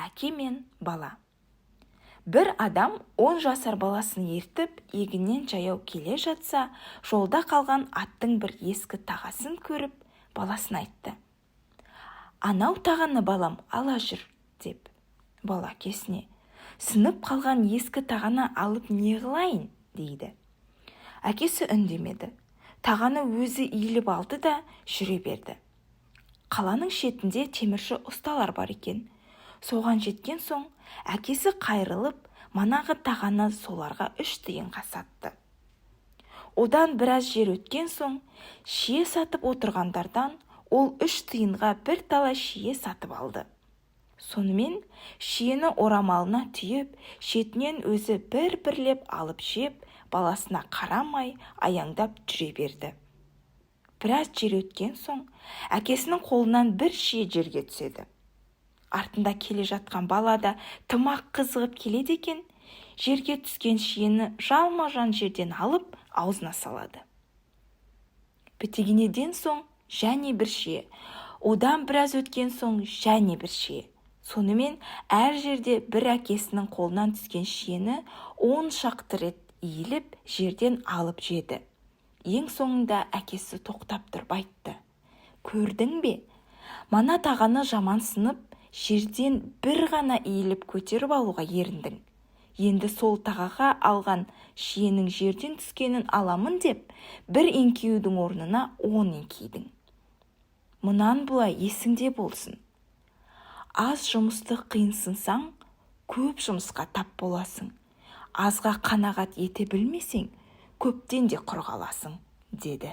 әке мен бала. Бір адам 10 жасар баласын ертіп, егіннен жаяу келе жатса, жолда қалған аттың бір ескі тағасын көріп, баласына айтты: «Анау тағаны балам, ала жүр», деп. Бала әкесіне: «Сынып қалған ескі тағаны алып не қылайын?» дейді. Әкесі үндемеді. Тағаны өзі иіліп алды да жүре берді. Қаланың шетінде темірші ұсталар бар екен. Соған жеткен соң, әкесі қайрылып, манағы тағаны соларға 3 тиынға сатты. Одан біраз жер өткен соң, шие сатып отырғандардан ол 3 тиынға бір талай шие сатып алды. Сонымен шиені орамалына түйіп, шетінен өзі бір-бірлеп алып жеп, баласына қарамай аяңдап жүре берді. Біраз жер өткен соң, әкесінің қолынан бір шие жерге түседі. Артында келе жатқан бала да тымақ қызығып келеді екен, жерге түскен шиені жалма-жан жерден алып аузына салады. Бітегенеден соң және бір шие, одан біраз өткен соң және бір шие. Сонымен әр жерде бір әкесінің қолынан түскен шиені 10 шақты рет иіліп жерден алып жеді. Ең соңында әкесі тоқтап тұрып айтты: «Көрдің бе? Мана тағаны жаман сынып, жерден бір ғана иіліп көтеріп алуға еріндің. Енді сол тағаға алған шиенің жерден түскенін аламын деп, бір еңкеудің орнына 10 еңкейдің. Мұнан бұлай есіңде болсын. Аз жұмысты қиынсынсаң, көп жұмысқа тап боласың. Азға қанағат ете білмесең, көптен де құр қаласың», деді.